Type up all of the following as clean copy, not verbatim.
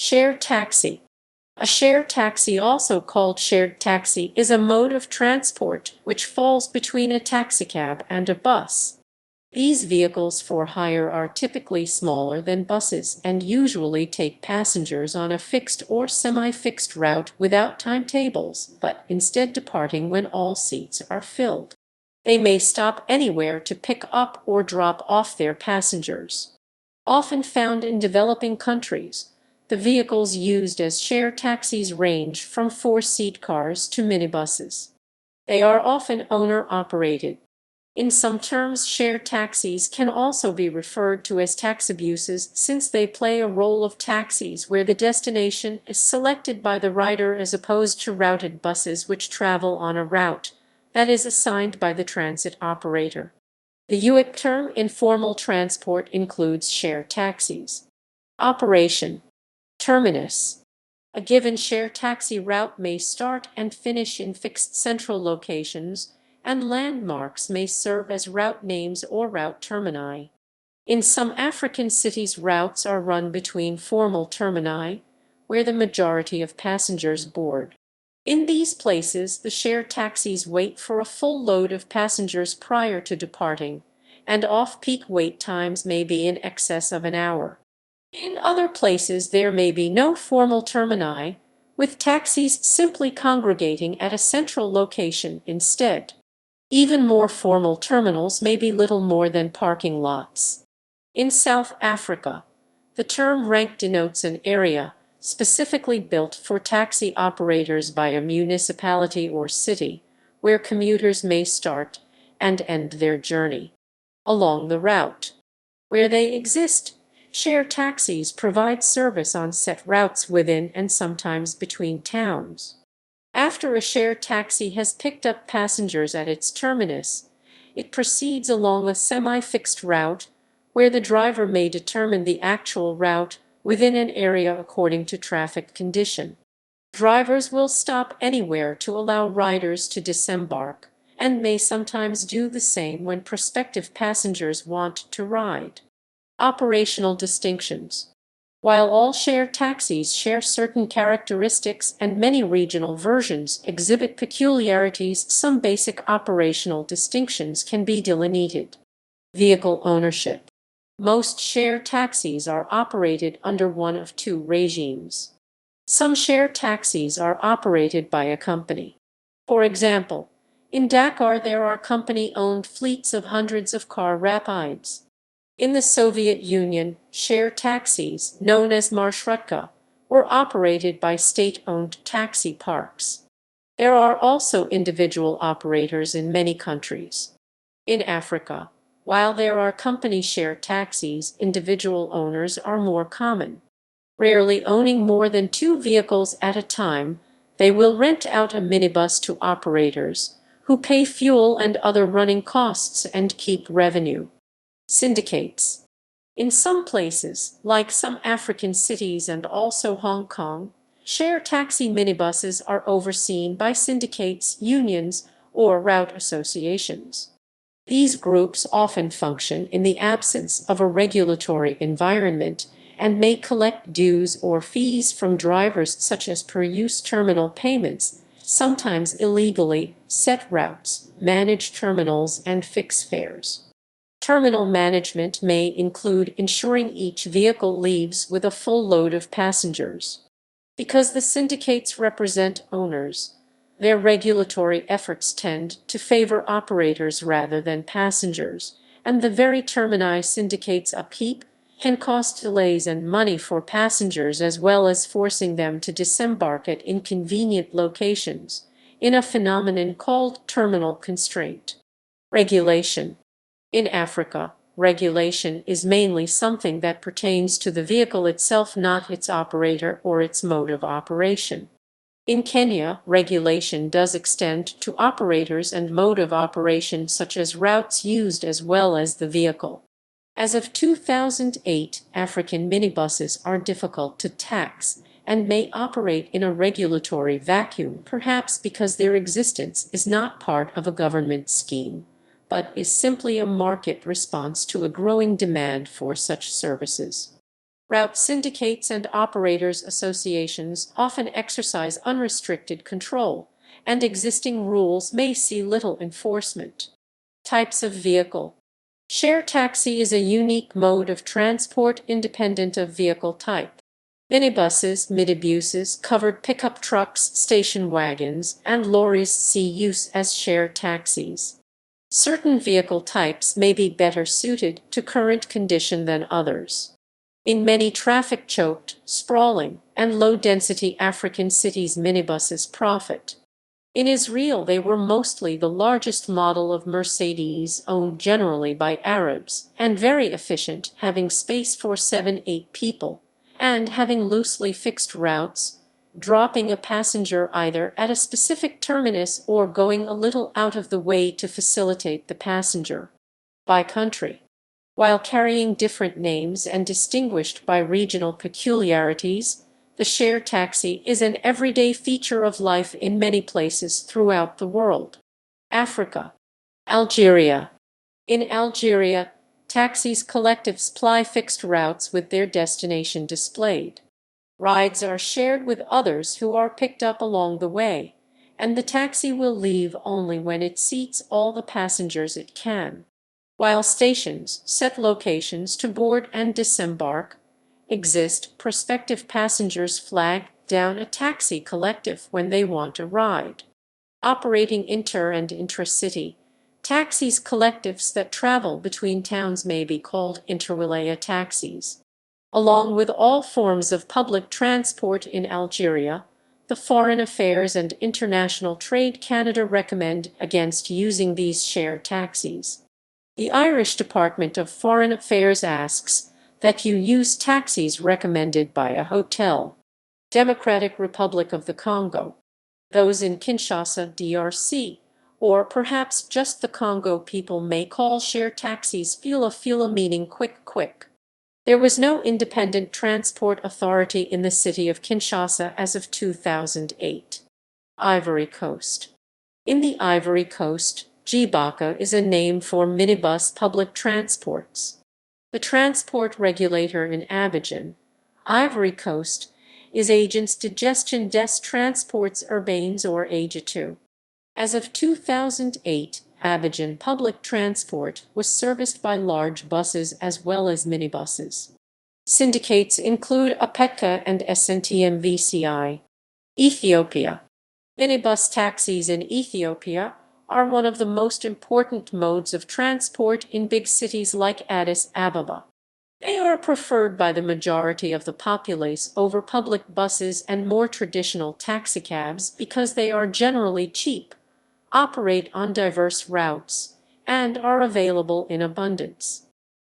Shared taxi. A shared taxi, also called shared taxi, is a mode of transport which falls between a taxicab and a bus. These vehicles for hire are typically smaller than buses and usually take passengers on a fixed or semi-fixed route without timetables, but instead departing when all seats are filled. They may stop anywhere to pick up or drop off their passengers. Often found in developing countries, the vehicles used as share taxis range from four-seat cars to minibuses. They are often owner-operated. In some terms, shared taxis can also be referred to as taxibuses since they play a role of taxis where the destination is selected by the rider as opposed to routed buses which travel on a route that is assigned by the transit operator. The UITP term informal transport includes share taxis. Operation. Terminus. A given share taxi route may start and finish in fixed central locations, and landmarks may serve as route names or route termini. In some African cities, routes are run between formal termini, where the majority of passengers board. In these places, the share taxis wait for a full load of passengers prior to departing, and off-peak wait times may be in excess of an hour. In other places, there may be no formal termini, with taxis simply congregating at a central location instead. Even more formal terminals may be little more than parking lots. In South Africa, the term rank denotes an area specifically built for taxi operators by a municipality or city, where commuters may start and end their journey along the route. Where they exist, share taxis provide service on set routes within and sometimes between towns. After a share taxi has picked up passengers at its terminus, it proceeds along a semi-fixed route where the driver may determine the actual route within an area according to traffic condition. Drivers will stop anywhere to allow riders to disembark, and may sometimes do the same when prospective passengers want to ride. Operational distinctions. While all shared taxis share certain characteristics and many regional versions exhibit peculiarities, some basic operational distinctions can be delineated. Vehicle ownership. Most shared taxis are operated under one of two regimes. Some shared taxis are operated by a company. For example, in Dakar there are company-owned fleets of hundreds of car rapids. In the Soviet Union, share taxis, known as marshrutka, were operated by state-owned taxi parks. There are also individual operators in many countries. In Africa, while there are company share taxis, individual owners are more common. Rarely owning more than two vehicles at a time, they will rent out a minibus to operators, who pay fuel and other running costs and keep revenue. Syndicates. In some places, like some African cities and also Hong Kong, share taxi minibuses are overseen by syndicates, unions, or route associations. These groups often function in the absence of a regulatory environment and may collect dues or fees from drivers such as per-use terminal payments, sometimes illegally, set routes, manage terminals, and fix fares. Terminal management may include ensuring each vehicle leaves with a full load of passengers. Because the syndicates represent owners, their regulatory efforts tend to favor operators rather than passengers, and the very termini syndicates upkeep can cost delays and money for passengers as well as forcing them to disembark at inconvenient locations, in a phenomenon called terminal constraint. Regulation. In Africa, regulation is mainly something that pertains to the vehicle itself, not its operator or its mode of operation. In Kenya, regulation does extend to operators and mode of operation such as routes used as well as the vehicle. As of 2008, African minibuses are difficult to tax and may operate in a regulatory vacuum, perhaps because their existence is not part of a government scheme, but is simply a market response to a growing demand for such services. Route syndicates and operators associations often exercise unrestricted control, and existing rules may see little enforcement. Types of vehicle. Share taxi is a unique mode of transport independent of vehicle type. Minibuses, covered pickup trucks, station wagons, and lorries see use as shared taxis. Certain vehicle types may be better suited to current condition than others. In many traffic-choked, sprawling, and low-density African cities, minibuses profit. In Israel, they were mostly the largest model of Mercedes, owned generally by Arabs, and very efficient, having space for 7-8 people, and having loosely fixed routes, dropping a passenger either at a specific terminus or going a little out of the way to facilitate the passenger. By country. While carrying different names and distinguished by regional peculiarities, the shared taxi is an everyday feature of life in many places throughout the world. Africa. Algeria. In Algeria, taxis collectives ply fixed routes with their destination displayed. Rides are shared with others who are picked up along the way, and the taxi will leave only when it seats all the passengers it can. While stations, set locations to board and disembark, exist, prospective passengers flag down a taxi collective when they want a ride. Operating inter- and intra-city, taxis collectives that travel between towns may be called interwilaya taxis. Along with all forms of public transport in Algeria, the Foreign Affairs and International Trade Canada recommend against using these shared taxis. The Irish Department of Foreign Affairs asks that you use taxis recommended by a hotel. Democratic Republic of the Congo. Those in Kinshasa, DRC, or perhaps just the Congo people may call share taxis fila, meaning quick. There was no independent transport authority in the city of Kinshasa as of 2008. Ivory Coast. In the Ivory Coast, Gbaka is a name for minibus public transports. The transport regulator in Abidjan, Ivory Coast, is Agence de Gestion des Transports Urbains or AGETU. As of 2008, Abidjan public transport was serviced by large buses as well as minibuses. Syndicates include APETCA and SNTMVCI. Ethiopia. Minibus taxis in Ethiopia are one of the most important modes of transport in big cities like Addis Ababa. They are preferred by the majority of the populace over public buses and more traditional taxicabs because they are generally cheap, operate on diverse routes, and are available in abundance.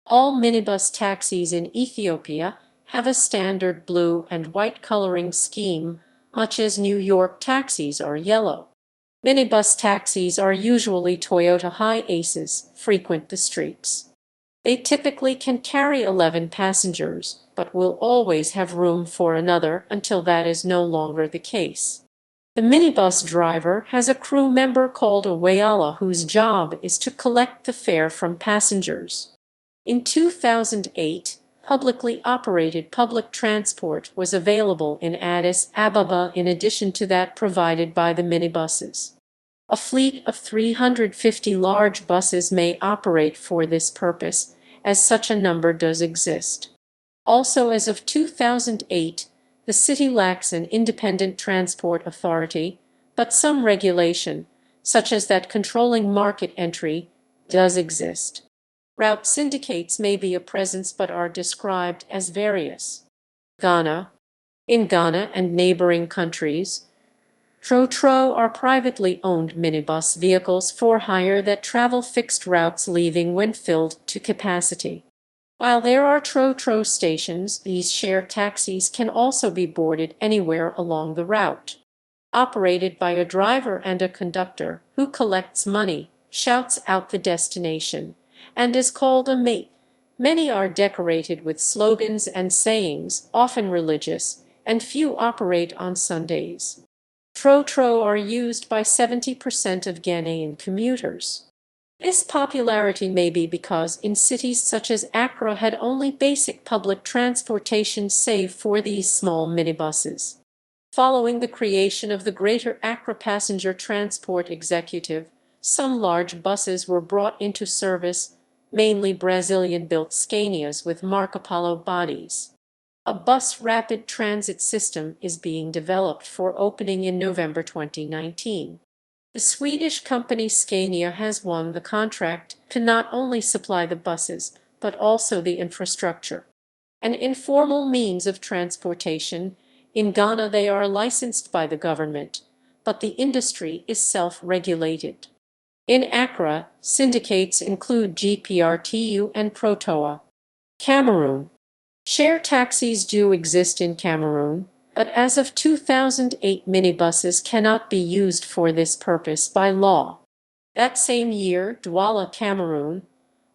All minibus taxis in Ethiopia have a standard blue and white coloring scheme, much as New York taxis are yellow. Minibus taxis are usually Toyota Hi-Aces, frequent the streets. They typically can carry 11 passengers, but will always have room for another until that is no longer the case. The minibus driver has a crew member called a wayala whose job is to collect the fare from passengers. In 2008, publicly operated public transport was available in Addis Ababa in addition to that provided by the minibuses. A fleet of 350 large buses may operate for this purpose, as such a number does exist. Also, as of 2008, the city lacks an independent transport authority, but some regulation, such as that controlling market entry, does exist. Route syndicates may be a presence but are described as various. Ghana. In Ghana and neighboring countries, Tro-Tro are privately owned minibus vehicles for hire that travel fixed routes leaving when filled to capacity. While there are Tro-Tro stations, these shared taxis can also be boarded anywhere along the route. Operated by a driver and a conductor who collects money, shouts out the destination, and is called a mate. Many are decorated with slogans and sayings, often religious, and few operate on Sundays. Tro-Tro are used by 70% of Ghanaian commuters. This popularity may be because in cities such as Accra had only basic public transportation save for these small minibuses. Following the creation of the Greater Accra Passenger Transport Executive, some large buses were brought into service, mainly Brazilian-built Scanias with Marco Polo bodies. A bus rapid transit system is being developed for opening in November 2019. The Swedish company Scania has won the contract to not only supply the buses, but also the infrastructure. An informal means of transportation, in Ghana they are licensed by the government, but the industry is self-regulated. In Accra, syndicates include GPRTU and Protoa. Cameroon. Share taxis do exist in Cameroon, but as of 2008 minibuses cannot be used for this purpose by law. That same year, Douala, Cameroon,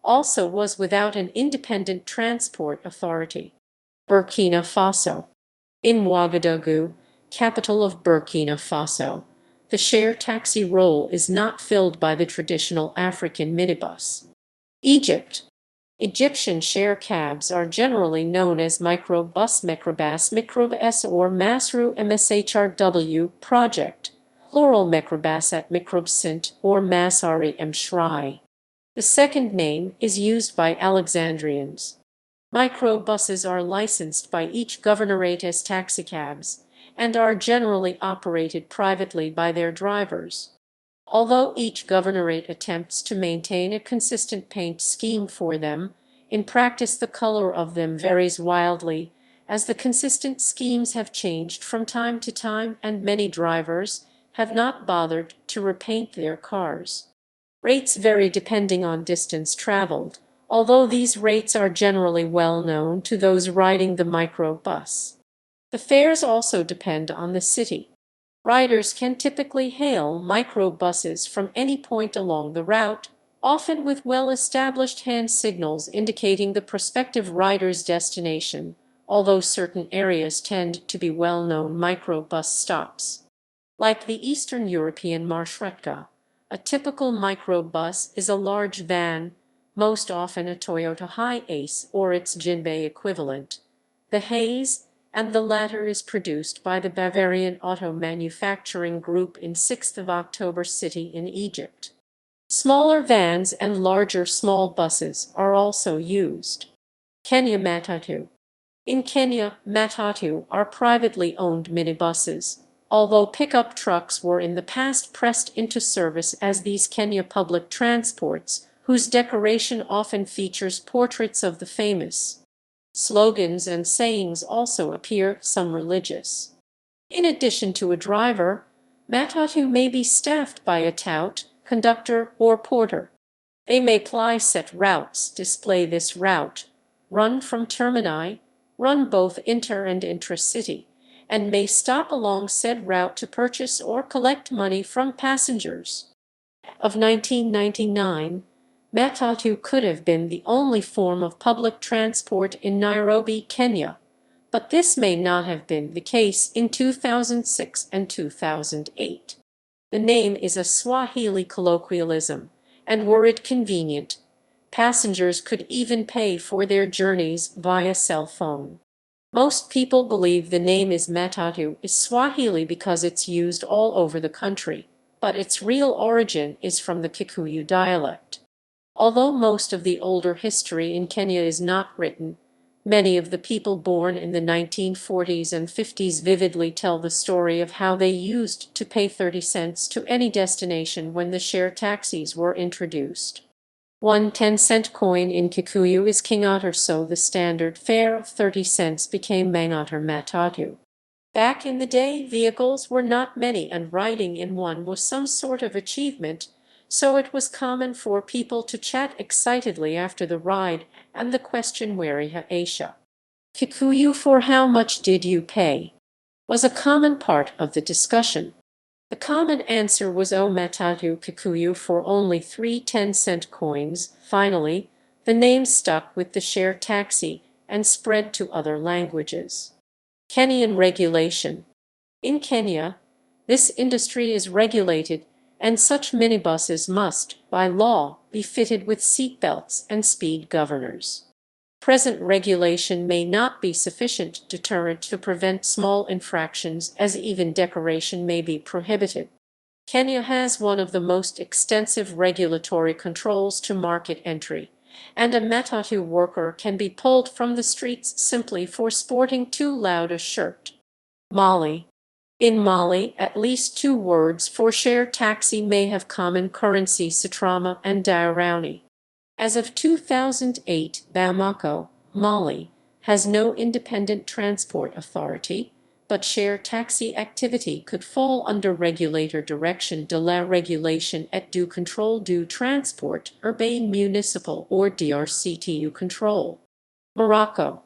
also was without an independent transport authority. Burkina Faso. In Ouagadougou, capital of Burkina Faso, the share taxi role is not filled by the traditional African minibus. Egypt. Egyptian share cabs are generally known as microbus, microbus or Masru MSHRW project, plural microbus at microbsint or Masari Mshrai. The second name is used by Alexandrians. Microbuses are licensed by each governorate as taxicabs and are generally operated privately by their drivers. Although each governorate attempts to maintain a consistent paint scheme for them, in practice the color of them varies wildly, as the consistent schemes have changed from time to time and many drivers have not bothered to repaint their cars. Rates vary depending on distance traveled, although these rates are generally well known to those riding the microbus. The fares also depend on the city. Riders can typically hail microbuses from any point along the route, often with well-established hand signals indicating the prospective rider's destination, although certain areas tend to be well-known microbus stops. Like the Eastern European marshrutka, a typical microbus is a large van, most often a Toyota Hi-Ace or its Jinbei equivalent. The Hayes and the latter is produced by the Bavarian Auto Manufacturing Group in 6th of October City in Egypt. Smaller vans and larger small buses are also used. Kenya matatu. In Kenya, matatu are privately owned minibuses, although pickup trucks were in the past pressed into service as these Kenya public transports, whose decoration often features portraits of the famous. Slogans and sayings also appear, some religious. In addition to a driver, matatu may be staffed by a tout, conductor, or porter. They may ply set routes, display this route, run from termini, run both inter and intra-city, and may stop along said route to purchase or collect money from passengers. Of 1999, matatu could have been the only form of public transport in Nairobi, Kenya, but this may not have been the case in 2006 and 2008. The name is a Swahili colloquialism, and were it convenient, passengers could even pay for their journeys via cell phone. Most people believe the name is matatu is Swahili because it's used all over the country, but its real origin is from the Kikuyu dialect. Although most of the older history in Kenya is not written, many of the people born in the 1940s and 50s vividly tell the story of how they used to pay 30 cents to any destination when the share taxis were introduced. One 10-cent coin in Kikuyu is kingatar, so the standard fare of 30 cents became mangatar matatu. Back in the day, vehicles were not many and riding in one was some sort of achievement, so it was common for people to chat excitedly after the ride and the question wari Aisha. Kikuyu for how much did you pay? Was a common part of the discussion. The common answer was O matatu Kikuyu for only 3 10-cent coins. Finally, the name stuck with the share taxi and spread to other languages. Kenyan regulation. In Kenya, this industry is regulated and such minibuses must, by law, be fitted with seat belts and speed governors. Present regulation may not be sufficient deterrent to prevent small infractions, as even decoration may be prohibited. Kenya has one of the most extensive regulatory controls to market entry, and a matatu worker can be pulled from the streets simply for sporting too loud a shirt. Mali. In Mali, at least two words for share taxi may have common currency: Satrama and Dairauni. As of 2008, Bamako, Mali, has no independent transport authority, but share taxi activity could fall under Regulator Direction de la Régulation et du Contrôle du Transport Urbain Municipal, or DRCTU control. Morocco.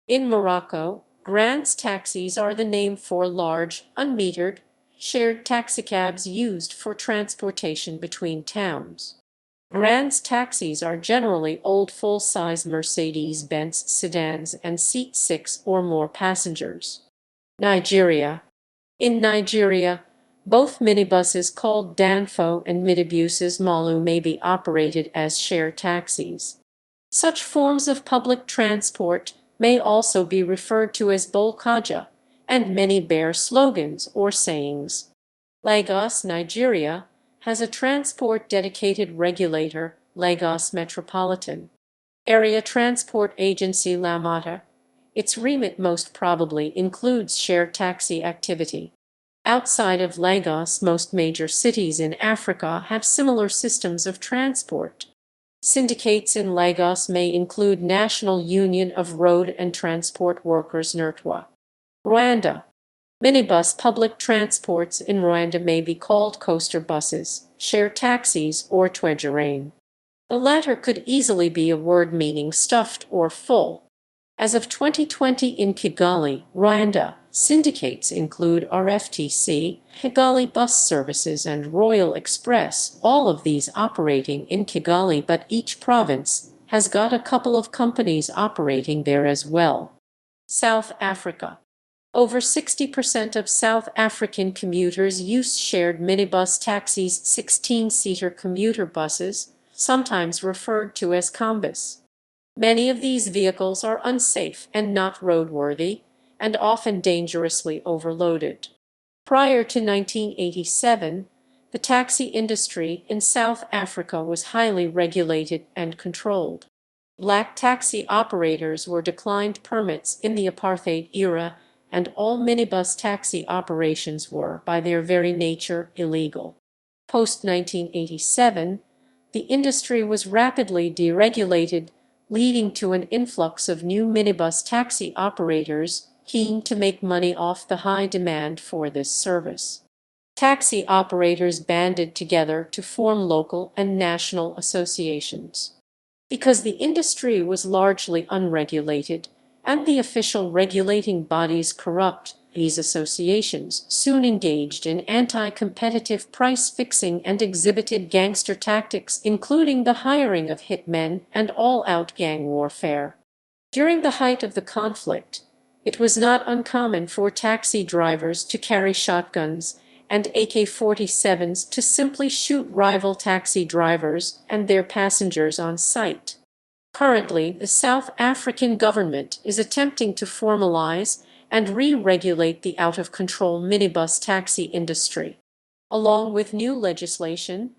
In Morocco, Grants taxis are the name for large, unmetered, shared taxicabs used for transportation between towns. Grants taxis are generally old full-size Mercedes-Benz sedans and seat 6 or more passengers. Nigeria. In Nigeria, both minibuses called Danfo and minibuses Malu may be operated as share taxis. Such forms of public transport may also be referred to as Bolkaja, and many bear slogans or sayings. Lagos, Nigeria, has a transport dedicated regulator, Lagos Metropolitan Area Transport Agency Lamata. Its remit most probably includes shared taxi activity. Outside of Lagos, most major cities in Africa have similar systems of transport. Syndicates in Lagos may include National Union of Road and Transport Workers NURTWA. Rwanda. Minibus public transports in Rwanda may be called coaster buses, share taxis, or twegerane. The latter could easily be a word meaning stuffed or full. As of 2020 in Kigali, Rwanda, syndicates include RFTC, Kigali Bus Services, and Royal Express, all of these operating in Kigali, but each province has got a couple of companies operating there as well. South Africa. Over 60% of South African commuters use shared minibus taxis, 16-seater commuter buses, sometimes referred to as combis. Many of these vehicles are unsafe and not roadworthy, and often dangerously overloaded. Prior to 1987, the taxi industry in South Africa was highly regulated and controlled. Black taxi operators were declined permits in the apartheid era, and all minibus taxi operations were, by their very nature, illegal. Post-1987, the industry was rapidly deregulated, leading to an influx of new minibus taxi operators keen to make money off the high demand for this service. Taxi operators banded together to form local and national associations. Because the industry was largely unregulated and the official regulating bodies corrupt, these associations soon engaged in anti-competitive price fixing and exhibited gangster tactics, including the hiring of hitmen and all-out gang warfare. During the height of the conflict, it was not uncommon for taxi drivers to carry shotguns and AK-47s to simply shoot rival taxi drivers and their passengers on sight. Currently, the South African government is attempting to formalize and re-regulate the out-of-control minibus taxi industry. Along with new legislation,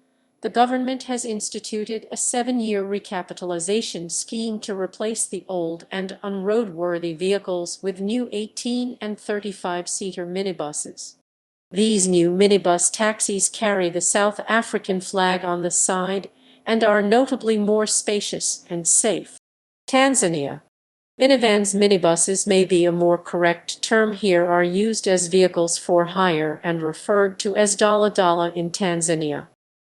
the government has instituted a 7-year recapitalization scheme to replace the old and unroadworthy vehicles with new 18- and 35-seater minibuses. These new minibus taxis carry the South African flag on the side and are notably more spacious and safe. Tanzania. Minivans, minibuses may be a more correct term here, are used as vehicles for hire and referred to as daladala in Tanzania.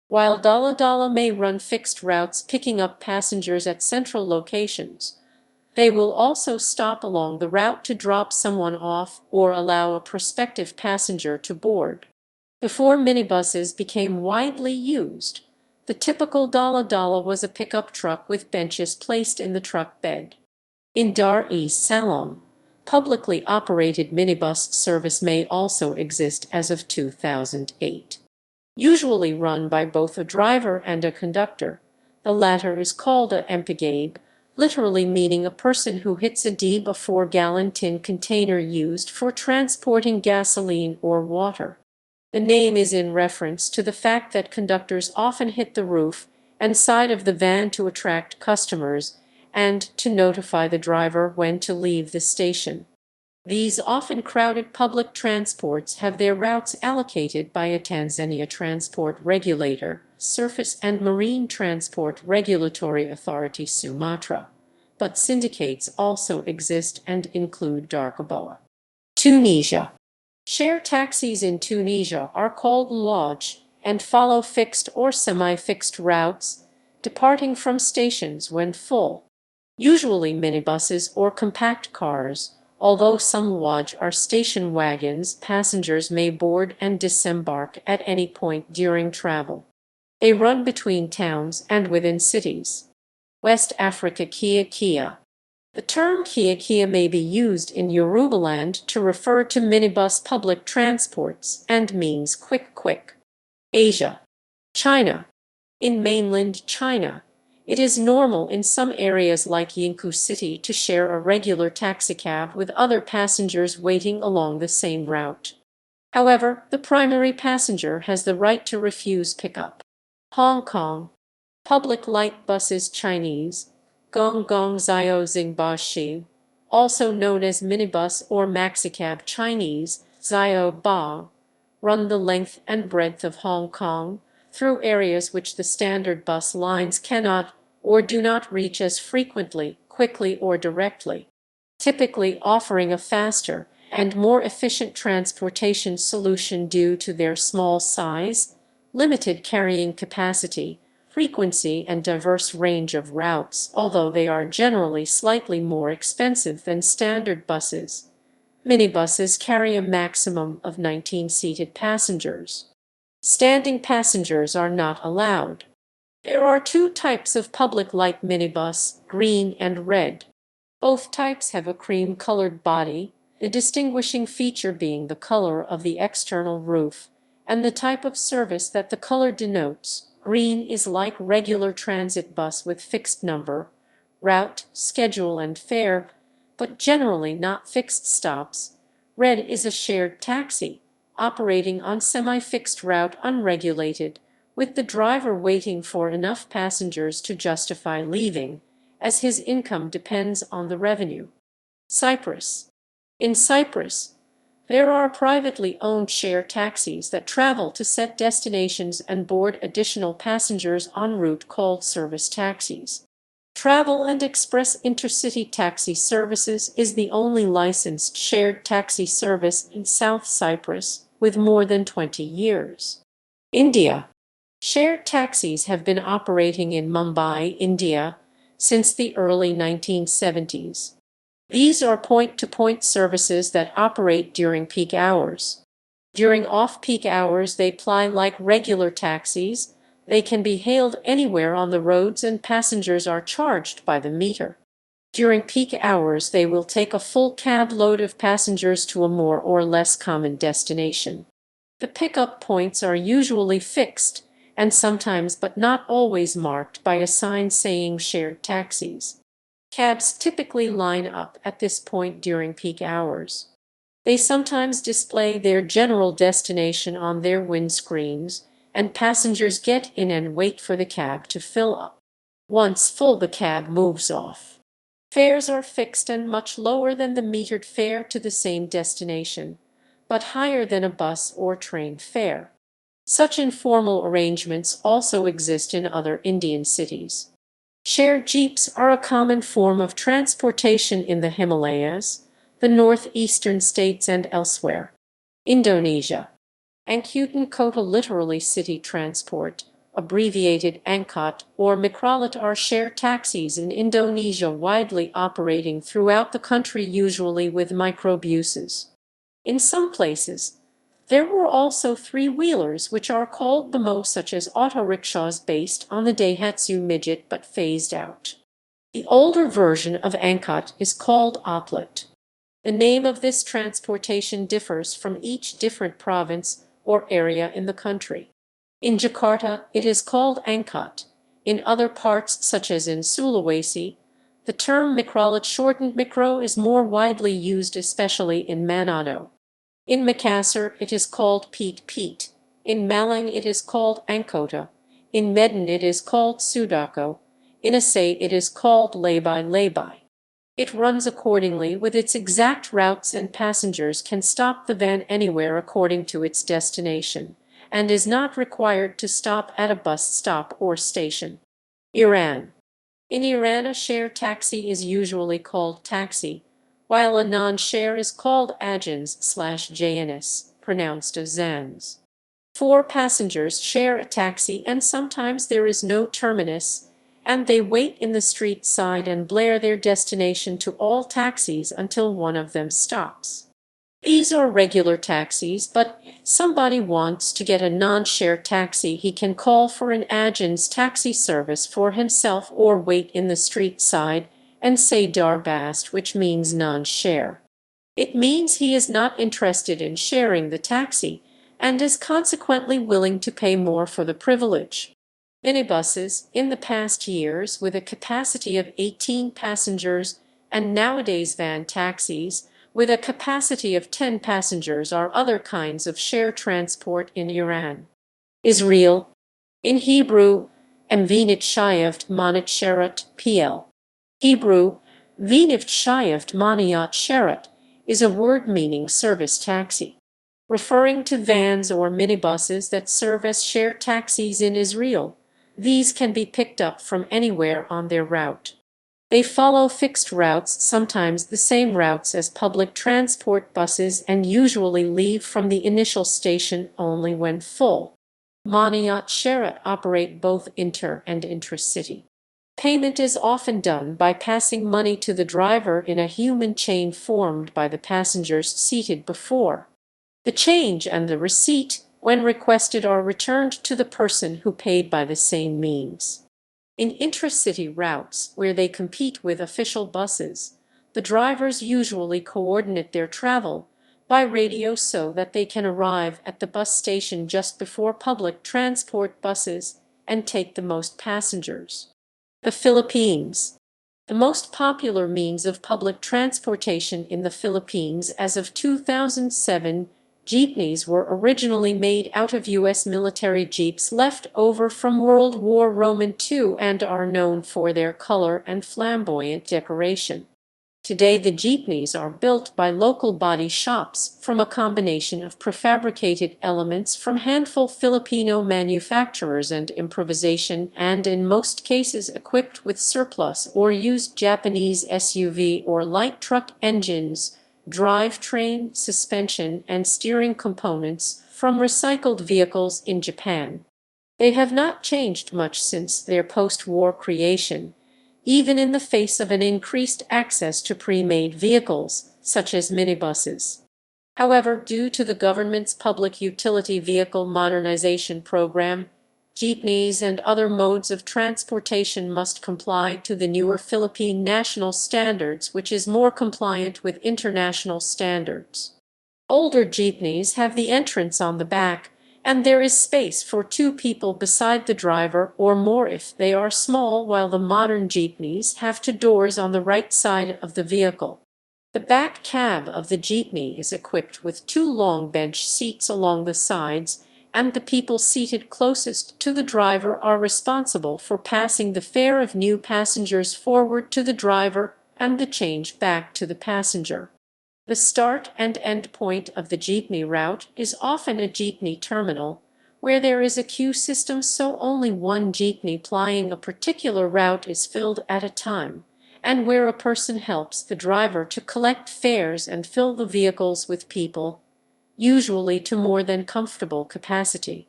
While daladala may run fixed routes picking up passengers at central locations, they will also stop along the route to drop someone off or allow a prospective passenger to board. Before minibuses became widely used, the typical daladala was a pickup truck with benches placed in the truck bed. In Dar es Salaam, publicly operated minibus service may also exist as of 2008. usually run by both a driver and a conductor. The latter is called a empagabe, literally meaning a person who hits a deeb, a 4-gallon tin container used for transporting gasoline or water. The name is in reference to the fact that conductors often hit the roof and side of the van to attract customers and to notify the driver when to leave the station. These often crowded public transports have their routes allocated by a Tanzania transport regulator, Surface and Marine Transport Regulatory Authority Sumatra, but syndicates also exist and include Darkaboa. Tunisia. Share taxis in Tunisia are called lodge and follow fixed or semi-fixed routes, departing from stations when full, usually minibuses or compact cars. Although some lodge are station wagons, passengers may board and disembark at any point during travel. They run between towns and within cities. West Africa. Kia. The term Kia may be used in Yorubaland to refer to minibus public transports and means quick. Asia. China. In mainland China, it is normal in some areas like Yingkou City to share a regular taxicab with other passengers waiting along the same route. However, the primary passenger has the right to refuse pickup. Hong Kong. Public light buses Chinese, Gong Zio Xingba Shi, also known as minibus or maxicab Chinese, Zio Ba, run the length and breadth of Hong Kong, through areas which the standard bus lines cannot or do not reach as frequently, quickly, or directly, typically offering a faster and more efficient transportation solution due to their small size, limited carrying capacity, frequency, and diverse range of routes. Although they are generally slightly more expensive than standard buses, minibuses carry a maximum of 19 seated passengers. Standing passengers are not allowed. There are two types of public light minibus, green and red. Both types have a cream-colored body, the distinguishing feature being the color of the external roof and the type of service that the color denotes. Green is like regular transit bus with fixed number, route, schedule, and fare, but generally not fixed stops. Red is a shared taxi, operating on semi-fixed route unregulated, with the driver waiting for enough passengers to justify leaving, as his income depends on the revenue. Cyprus. In Cyprus, there are privately owned share taxis that travel to set destinations and board additional passengers en route called service taxis. Travel and Express Intercity Taxi Services is the only licensed shared taxi service in South Cyprus, with more than 20 years. India. Shared taxis have been operating in Mumbai, India, since the early 1970s. These are point-to-point services that operate during peak hours. During off-peak hours, they ply like regular taxis. They can be hailed anywhere on the roads and passengers are charged by the meter. During peak hours, they will take a full cab load of passengers to a more or less common destination. The pickup points are usually fixed and sometimes but not always marked by a sign saying shared taxis. Cabs typically line up at this point during peak hours. They sometimes display their general destination on their windscreens, and passengers get in and wait for the cab to fill up. Once full, the cab moves off. Fares are fixed and much lower than the metered fare to the same destination, but higher than a bus or train fare. Such informal arrangements also exist in other Indian cities. Shared jeeps are a common form of transportation in the Himalayas, the northeastern states, and elsewhere. Indonesia. Angkutan Kota, literally city transport, abbreviated Angkot or Mikrolet, are share taxis in Indonesia, widely operating throughout the country, usually with microbuses. In some places, there were also three-wheelers, which are called bemo, such as auto rickshaws based on the Daihatsu Midget but phased out. The older version of Angkot is called Oplet. The name of this transportation differs from each different province or area in the country. In Jakarta, it is called angkot. In other parts, such as in Sulawesi, the term mikrolet shortened mikro is more widely used, especially in Manado. In Makassar, it is called Pete. In Malang, it is called Angkota. In Medan, it is called Sudako. In Aceh, it is called Lay-by. It runs accordingly with its exact routes, and passengers can stop the van anywhere according to its destination, and is not required to stop at a bus stop or station. Iran. In Iran, a share taxi is usually called taxi, while a non-share is called ajans/jns, pronounced as zans. Four passengers share a taxi, and sometimes there is no terminus, and they wait in the street side and blare their destination to all taxis until one of them stops. These are regular taxis, but if somebody wants to get a non-share taxi, he can call for an agent's taxi service for himself or wait in the street side and say darbast, which means non-share. It means he is not interested in sharing the taxi and is consequently willing to pay more for the privilege. Minibuses, in the past years with a capacity of 18 passengers, and nowadays van taxis, with a capacity of 10 passengers, are other kinds of share transport in Iran. Israel. In Hebrew, Mvinit Shayavt Manat Sherat PL. Hebrew, Vinivt Shayavt Maniyat Sherat, is a word meaning service taxi, referring to vans or minibuses that serve as share taxis in Israel. These can be picked up from anywhere on their route. They follow fixed routes, sometimes the same routes as public transport buses, and usually leave from the initial station only when full. Maniyat Sherat operate both inter- and intra-city. Payment is often done by passing money to the driver in a human chain formed by the passengers seated before. The change and the receipt, when requested, are returned to the person who paid by the same means. In intracity routes, where they compete with official buses, the drivers usually coordinate their travel by radio so that they can arrive at the bus station just before public transport buses and take the most passengers. The Philippines. The most popular means of public transportation in the Philippines as of 2007, jeepneys were originally made out of U.S. military jeeps left over from World War II and are known for their color and flamboyant decoration. Today, the jeepneys are built by local body shops from a combination of prefabricated elements from handful Filipino manufacturers and improvisation, and in most cases equipped with surplus or used Japanese SUV or light truck engines, drivetrain, suspension, and steering components from recycled vehicles in Japan. They have not changed much since their post-war creation, even in the face of an increased access to pre-made vehicles, such as minibuses. However, due to the government's public utility vehicle modernization program, jeepneys and other modes of transportation must comply to the newer Philippine national standards, which is more compliant with international standards. Older jeepneys have the entrance on the back, and there is space for two people beside the driver or more if they are small, while the modern jeepneys have two doors on the right side of the vehicle. The back cab of the jeepney is equipped with two long bench seats along the sides, and the people seated closest to the driver are responsible for passing the fare of new passengers forward to the driver and the change back to the passenger. The start and end point of the jeepney route is often a jeepney terminal, where there is a queue system so only one jeepney plying a particular route is filled at a time, and where a person helps the driver to collect fares and fill the vehicles with people, usually to more than comfortable capacity.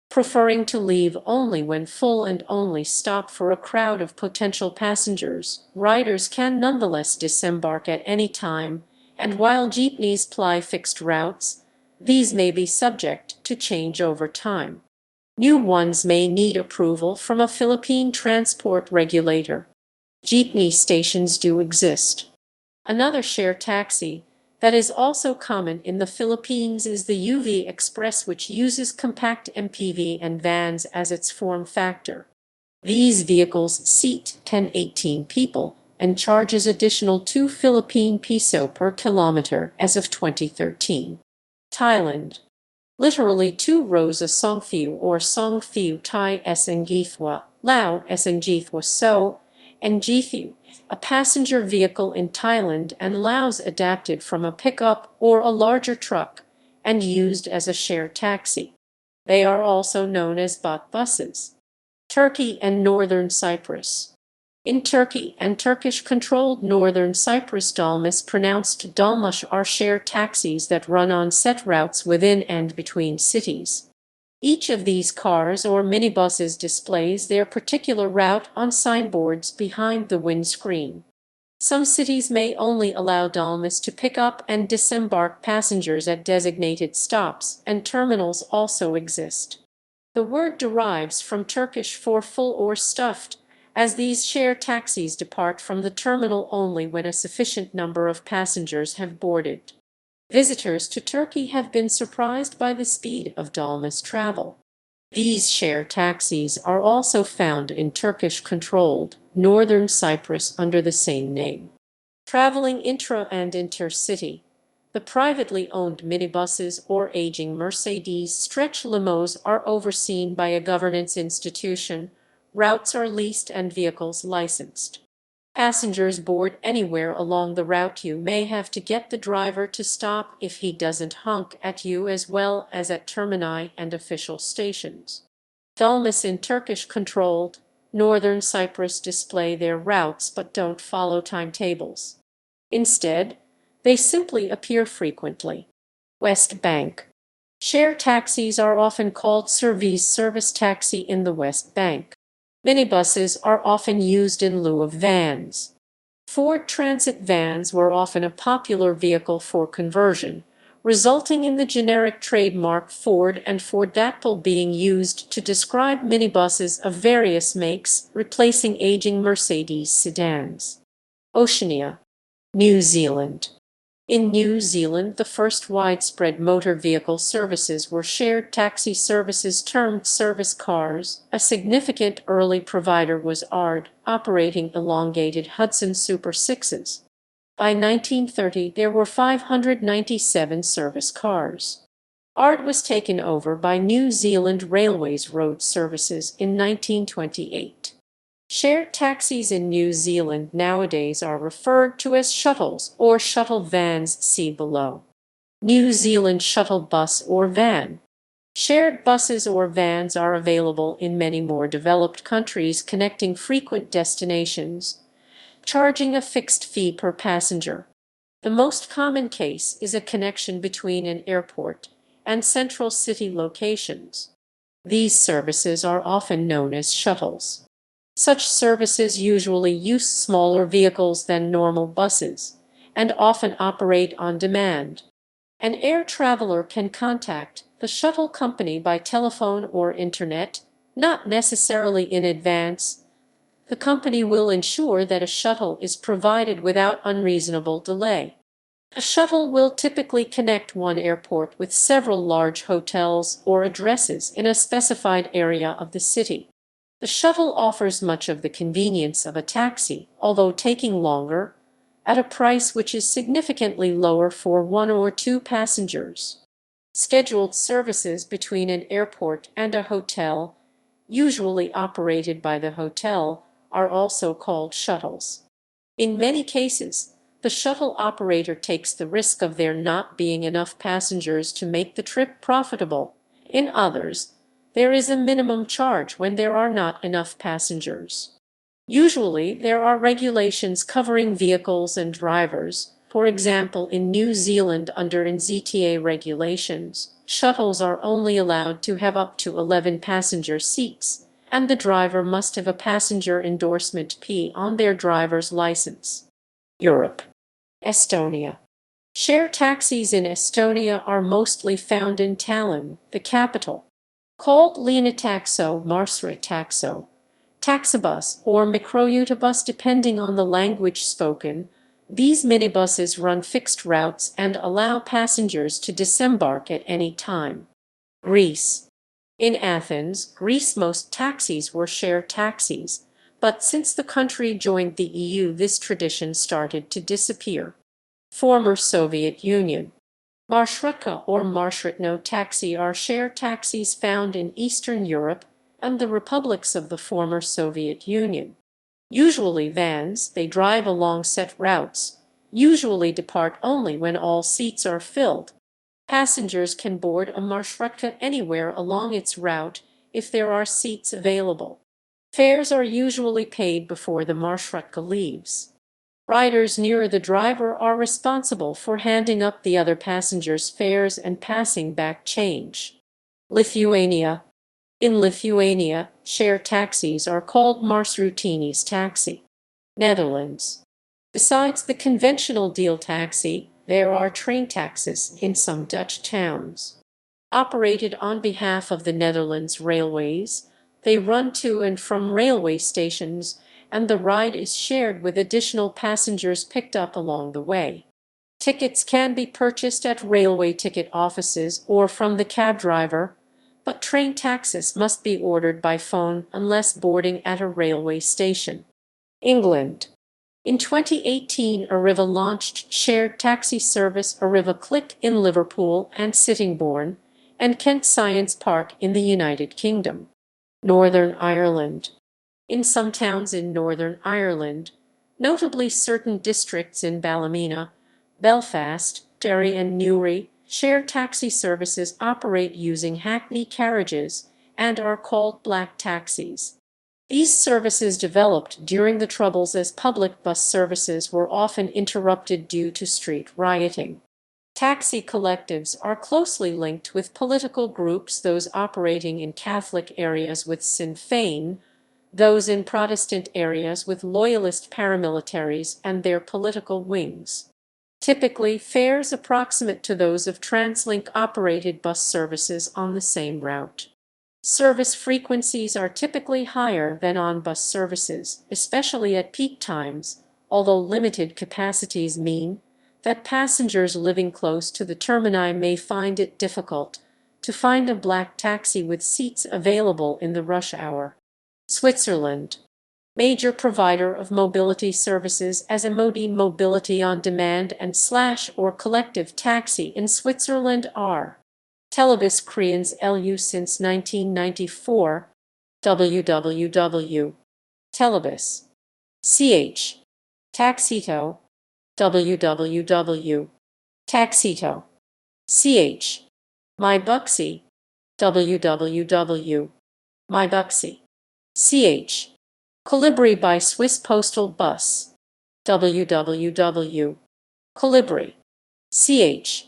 Preferring to leave only when full and only stop for a crowd of potential passengers, riders can nonetheless disembark at any time, and while jeepneys ply fixed routes, these may be subject to change over time. New ones may need approval from a Philippine transport regulator. Jeepney stations do exist. Another share taxi, that is also common in the Philippines is the UV Express, which uses compact MPV and vans as its form factor. These vehicles seat 10-18 people and charges additional 2 Philippine piso per kilometer as of 2013. Thailand. Literally two rows of Songfiu or Songfiu Thai Esengithwa, Lao Esengithwa So, and Githu, a passenger vehicle in Thailand and Laos adapted from a pickup or a larger truck and used as a shared taxi. They are also known as bot buses. Turkey and Northern Cyprus. In Turkey and Turkish-controlled Northern Cyprus, dolmus, pronounced dolmuş, are shared taxis that run on set routes within and between cities. Each of these cars or minibuses displays their particular route on signboards behind the windscreen. Some cities may only allow dolmus to pick up and disembark passengers at designated stops, and terminals also exist. The word derives from Turkish for full or stuffed, as these shared taxis depart from the terminal only when a sufficient number of passengers have boarded. Visitors to Turkey have been surprised by the speed of dolmus travel. These shared taxis are also found in Turkish-controlled Northern Cyprus under the same name. Traveling intra- and intercity. The privately owned minibuses or aging Mercedes stretch limos are overseen by a governance institution. Routes are leased and vehicles licensed. Passengers board anywhere along the route. You may have to get the driver to stop if he doesn't honk at you, as well as at termini and official stations. Dolmus in Turkish-controlled Northern Cyprus display their routes but don't follow timetables. Instead, they simply appear frequently. West Bank. Share taxis are often called service taxi in the West Bank. Minibuses are often used in lieu of vans. Ford Transit vans were often a popular vehicle for conversion, resulting in the generic trademark Ford and Fordatpol being used to describe minibuses of various makes, replacing aging Mercedes sedans. Oceania. New Zealand. In New Zealand, the first widespread motor vehicle services were shared taxi services termed service cars. A significant early provider was ARD, operating elongated Hudson Super 6s. By 1930, there were 597 service cars. ARD was taken over by New Zealand Railways Road Services in 1928. Shared taxis in New Zealand nowadays are referred to as shuttles or shuttle vans, see below. New Zealand shuttle bus or van. Shared buses or vans are available in many more developed countries, connecting frequent destinations, charging a fixed fee per passenger. The most common case is a connection between an airport and central city locations. These services are often known as shuttles. Such services usually use smaller vehicles than normal buses and often operate on demand. An air traveler can contact the shuttle company by telephone or internet, not necessarily in advance. The company will ensure that a shuttle is provided without unreasonable delay. A shuttle will typically connect one airport with several large hotels or addresses in a specified area of the city. The shuttle offers much of the convenience of a taxi, although taking longer, at a price which is significantly lower for one or two passengers. Scheduled services between an airport and a hotel, usually operated by the hotel, are also called shuttles. In many cases, the shuttle operator takes the risk of there not being enough passengers to make the trip profitable. In others, there is a minimum charge when there are not enough passengers. Usually, there are regulations covering vehicles and drivers. For example, in New Zealand under NZTA regulations, shuttles are only allowed to have up to 11 passenger seats, and the driver must have a passenger endorsement P on their driver's license. Europe. Estonia. Share taxis in Estonia are mostly found in Tallinn, the capital. Called Liinataxo, Marsruitaxo, taxibus, or microautobus depending on the language spoken, These minibuses run fixed routes and allow passengers to disembark at any time. Greece. In Athens, Greece, most taxis were share taxis, but since the country joined the EU, this tradition started to disappear. Former Soviet Union. Marshrutka or marshrutka taxi are share taxis found in Eastern Europe and the republics of the former Soviet Union. Usually vans, they drive along set routes, usually depart only when all seats are filled. Passengers can board a marshrutka anywhere along its route if there are seats available. Fares are usually paid before the marshrutka leaves. Riders near the driver are responsible for handing up the other passengers' fares and passing back change. Lithuania. In Lithuania, share taxis are called marsrutinis taxi. Netherlands. Besides the conventional deal taxi, there are train taxis in some Dutch towns. Operated on behalf of the Netherlands Railways, they run to and from railway stations, and the ride is shared with additional passengers picked up along the way. Tickets can be purchased at railway ticket offices or from the cab driver, but train taxis must be ordered by phone unless boarding at a railway station. England. In 2018, Arriva launched shared taxi service Arriva Click in Liverpool and Sittingbourne, and Kent Science Park in the United Kingdom. Northern Ireland. In some towns in Northern Ireland, notably certain districts in Ballymena, Belfast, Derry and Newry, shared taxi services operate using hackney carriages and are called black taxis. These services developed during the Troubles as public bus services were often interrupted due to street rioting. Taxi collectives are closely linked with political groups, those operating in Catholic areas with Sinn Féin, those in Protestant areas with loyalist paramilitaries and their political wings. Typically, fares approximate to those of TransLink-operated bus services on the same route. Service frequencies are typically higher than on bus services, especially at peak times, although limited capacities mean that passengers living close to the termini may find it difficult to find a black taxi with seats available in the rush hour. Switzerland. Major provider of mobility services as MOD Mobility on Demand and / or collective taxi in Switzerland are Telebus Kriens LU since 1994, www. Telebus. CH. Taxito, www. Taxito. CH. MyBuxy, www. MyBuxy. CH. Colibri by Swiss Postal Bus, www. Colibri. CH.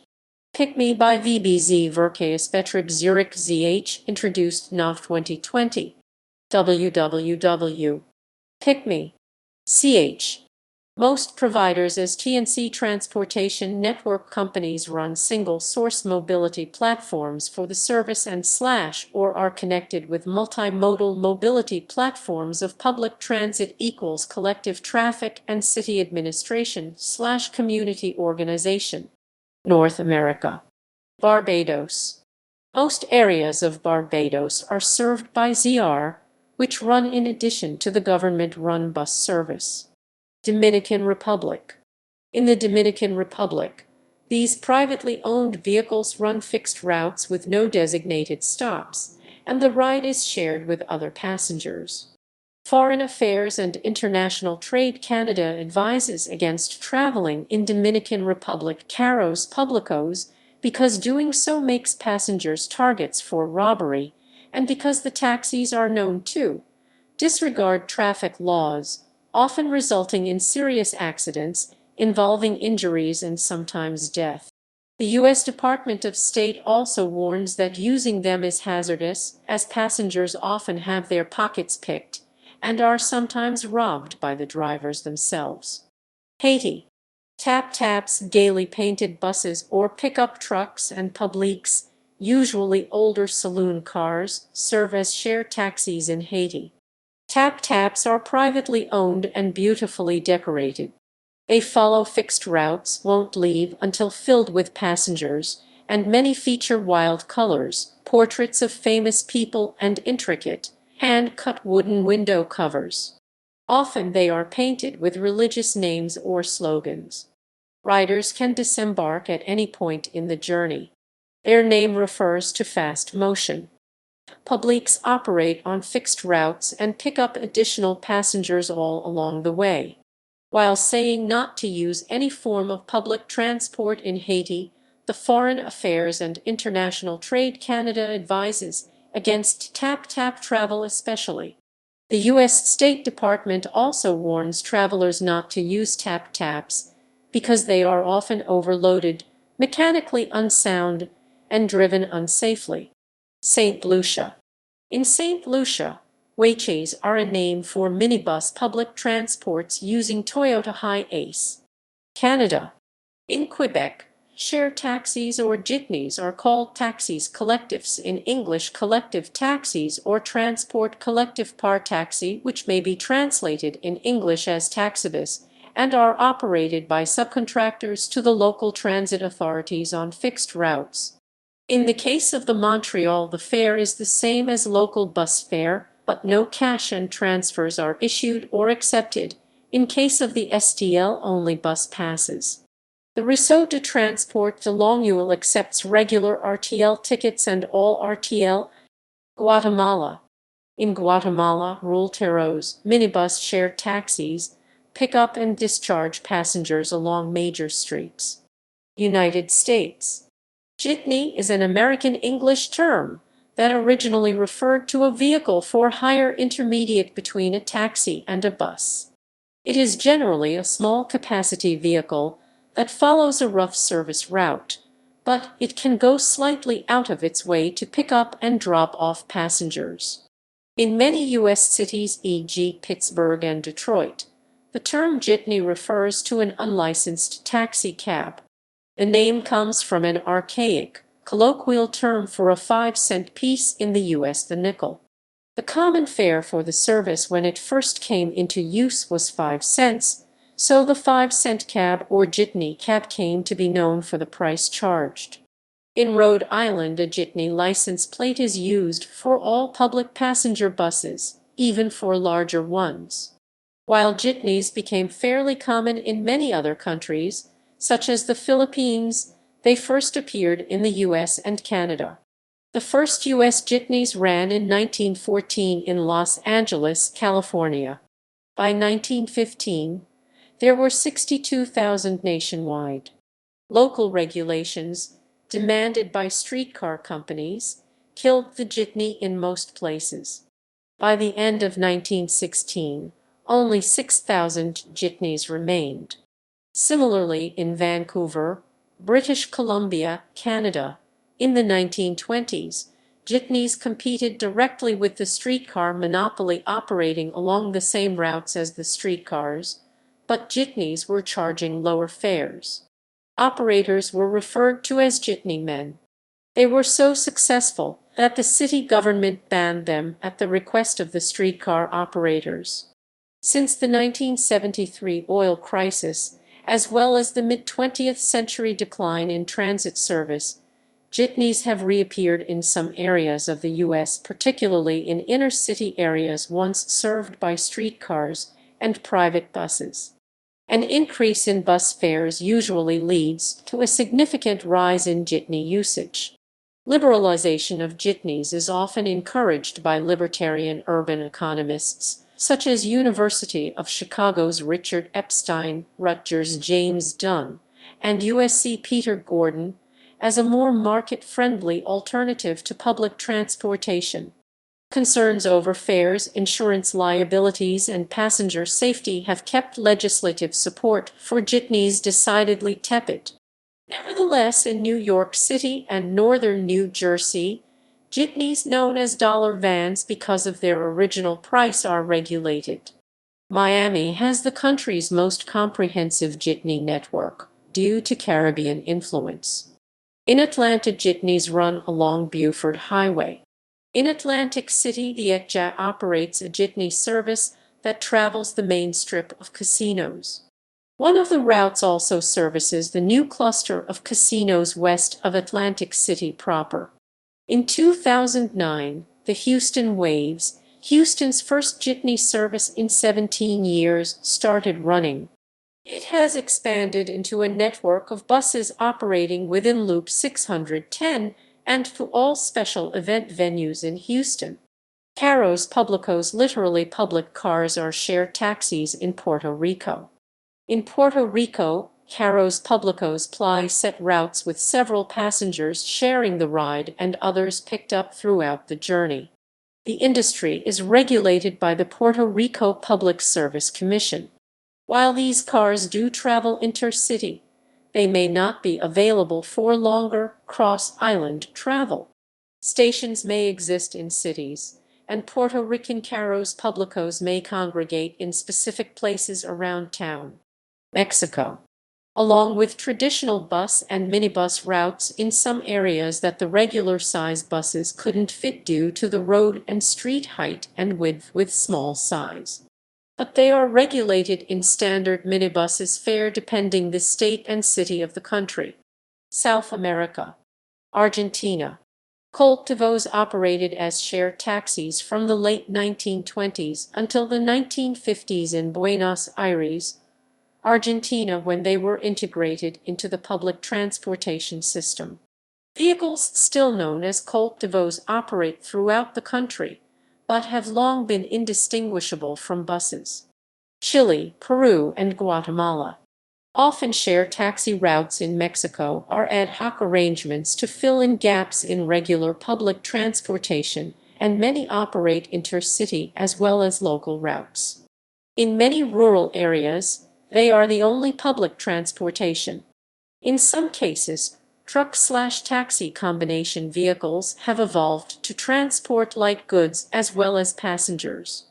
Pick Me by VBZ Verkehrsbetrieb Zurich ZH, introduced NOV 2020, www. Pick Me. CH. Most providers as TNC transportation network companies run single-source mobility platforms for the service and / or are connected with multimodal mobility platforms of public transit equals collective traffic and city administration / community organization. North America. Barbados. Most areas of Barbados are served by ZR, which run in addition to the government-run bus service. Dominican Republic. In the Dominican Republic, these privately owned vehicles run fixed routes with no designated stops, and the ride is shared with other passengers. Foreign Affairs and International Trade Canada advises against traveling in Dominican Republic carros públicos because doing so makes passengers targets for robbery, and because the taxis are known to disregard traffic laws, often resulting in serious accidents involving injuries and sometimes death. The U.S. Department of State also warns that using them is hazardous, as passengers often have their pockets picked and are sometimes robbed by the drivers themselves. Haiti. Tap-taps, gaily painted buses or pickup trucks and publiques, usually older saloon cars, serve as share taxis in Haiti. Tap-taps are privately owned and beautifully decorated. They follow fixed routes, won't leave until filled with passengers, and many feature wild colors, portraits of famous people, and intricate, hand-cut wooden window covers. Often they are painted with religious names or slogans. Riders can disembark at any point in the journey. Their name refers to fast motion. Publics operate on fixed routes and pick up additional passengers all along the way. While saying not to use any form of public transport in Haiti, the Foreign Affairs and International Trade Canada advises against tap-tap travel especially. The U.S. State Department also warns travelers not to use tap-taps because they are often overloaded, mechanically unsound, and driven unsafely. St. Lucia. In St. Lucia, Weiches are a name for minibus public transports using Toyota Hi-Ace. Canada. In Quebec, share taxis or jitneys are called taxis collectifs, in English collective taxis, or transport collective par taxi, which may be translated in English as taxibus, and are operated by subcontractors to the local transit authorities on fixed routes. In the case of the Montreal, the fare is the same as local bus fare, but no cash and transfers are issued or accepted. In case of the STL, only bus passes. The Réseau de Transport de Longueuil accepts regular RTL tickets and all RTL. Guatemala. In Guatemala, Rulteros, minibus shared taxis, pick up and discharge passengers along major streets. United States. Jitney is an American English term that originally referred to a vehicle for hire intermediate between a taxi and a bus. It is generally a small capacity vehicle that follows a rough service route, but it can go slightly out of its way to pick up and drop off passengers. In many U.S. cities, e.g. Pittsburgh and Detroit, the term jitney refers to an unlicensed taxi cab. The name comes from an archaic, colloquial term for a 5-cent piece in the U.S., the nickel. The common fare for the service when it first came into use was 5 cents, so the 5-cent cab or jitney cab came to be known for the price charged. In Rhode Island, a jitney license plate is used for all public passenger buses, even for larger ones. While jitneys became fairly common in many other countries, such as the Philippines, they first appeared in the U.S. and Canada. The first U.S. jitneys ran in 1914 in Los Angeles, California. By 1915, there were 62,000 nationwide. Local regulations, demanded by streetcar companies, killed the jitney in most places. By the end of 1916, only 6,000 jitneys remained. Similarly, in Vancouver, British Columbia, Canada, in the 1920s, jitneys competed directly with the streetcar monopoly operating along the same routes as the streetcars, but jitneys were charging lower fares. Operators were referred to as jitney men. They were so successful that the city government banned them at the request of the streetcar operators. Since the 1973 oil crisis, as well as the mid-20th century decline in transit service, jitneys have reappeared in some areas of the U.S., particularly in inner-city areas once served by streetcars and private buses. An increase in bus fares usually leads to a significant rise in jitney usage. Liberalization of jitneys is often encouraged by libertarian urban economists, such as University of Chicago's Richard Epstein, Rutgers' James Dunn, and USC Peter Gordon, as a more market-friendly alternative to public transportation. Concerns over fares, insurance liabilities, and passenger safety have kept legislative support for jitneys decidedly tepid. Nevertheless, in New York City and northern New Jersey, jitneys known as dollar vans because of their original price are regulated. Miami has the country's most comprehensive jitney network, due to Caribbean influence. In Atlanta, jitneys run along Buford Highway. In Atlantic City, the ETJA operates a jitney service that travels the main strip of casinos. One of the routes also services the new cluster of casinos west of Atlantic City proper. In 2009, the Houston Waves, Houston's first jitney service in 17 years, started running. It has expanded into a network of buses operating within Loop 610 and to all special event venues in Houston. Carros Públicos, literally public cars, are shared taxis in Puerto Rico. In Puerto Rico, Carros Públicos ply set routes with several passengers sharing the ride and others picked up throughout the journey. The industry is regulated by the Puerto Rico Public Service Commission. While these cars do travel intercity, they may not be available for longer cross-island travel. Stations may exist in cities, and Puerto Rican Carros Públicos may congregate in specific places around town. Mexico. Along with traditional bus and minibus routes in some areas that the regular-size buses couldn't fit due to the road and street height and width with small size. But they are regulated in standard minibuses fare depending the state and city of the country. South America. Argentina. Colectivos operated as shared taxis from the late 1920s until the 1950s in Buenos Aires, Argentina, when they were integrated into the public transportation system. Vehicles still known as colectivos operate throughout the country, but have long been indistinguishable from buses. Chile, Peru, and Guatemala. Often share taxi routes in Mexico are ad hoc arrangements to fill in gaps in regular public transportation, and many operate intercity as well as local routes. In many rural areas, they are the only public transportation. In some cases, truck/taxi combination vehicles have evolved to transport light goods as well as passengers.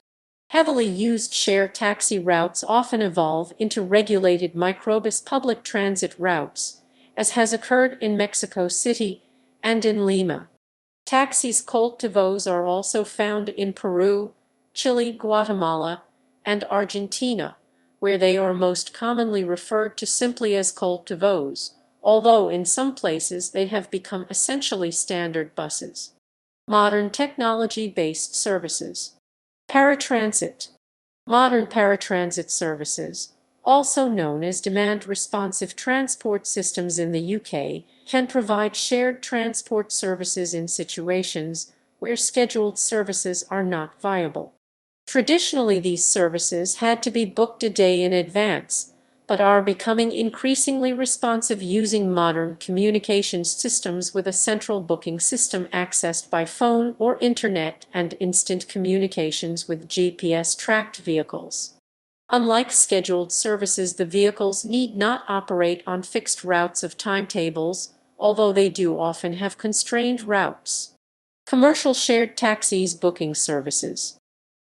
Heavily used shared taxi routes often evolve into regulated microbus public transit routes, as has occurred in Mexico City and in Lima. Taxis colectivos are also found in Peru, Chile, Guatemala, and Argentina, where they are most commonly referred to simply as colectivos, although in some places they have become essentially standard buses. Modern technology-based services. Paratransit. Modern paratransit services, also known as demand-responsive transport systems in the UK, can provide shared transport services in situations where scheduled services are not viable. Traditionally, these services had to be booked a day in advance, but are becoming increasingly responsive using modern communication systems with a central booking system accessed by phone or internet and instant communications with GPS-tracked vehicles. Unlike scheduled services, the vehicles need not operate on fixed routes of timetables, although they do often have constrained routes. Commercial shared taxis booking services.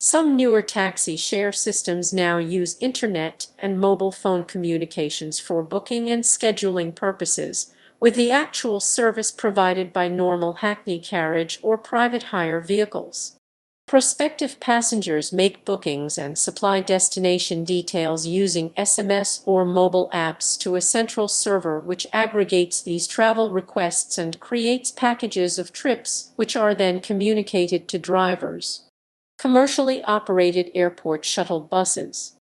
Some newer taxi share systems now use internet and mobile phone communications for booking and scheduling purposes, with the actual service provided by normal hackney carriage or private hire vehicles. Prospective passengers make bookings and supply destination details using SMS or mobile apps to a central server which aggregates these travel requests and creates packages of trips which are then communicated to drivers. Commercially operated airport shuttle buses.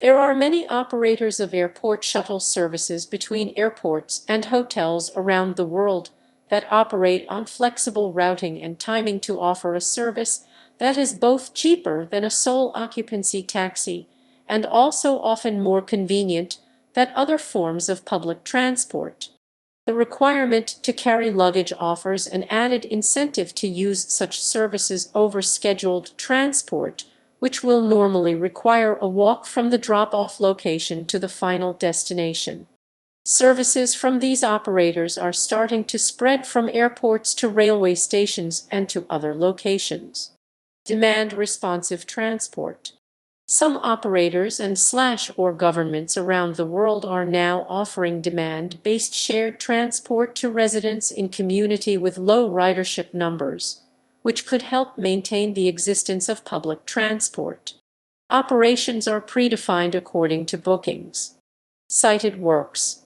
There are many operators of airport shuttle services between airports and hotels around the world that operate on flexible routing and timing to offer a service that is both cheaper than a sole occupancy taxi and also often more convenient than other forms of public transport. The requirement to carry luggage offers an added incentive to use such services over scheduled transport, which will normally require a walk from the drop-off location to the final destination. Services from these operators are starting to spread from airports to railway stations and to other locations. Demand-responsive transport. Some operators and/or governments around the world are now offering demand-based shared transport to residents in community with low ridership numbers, which could help maintain the existence of public transport. Operations are predefined according to bookings. cited works.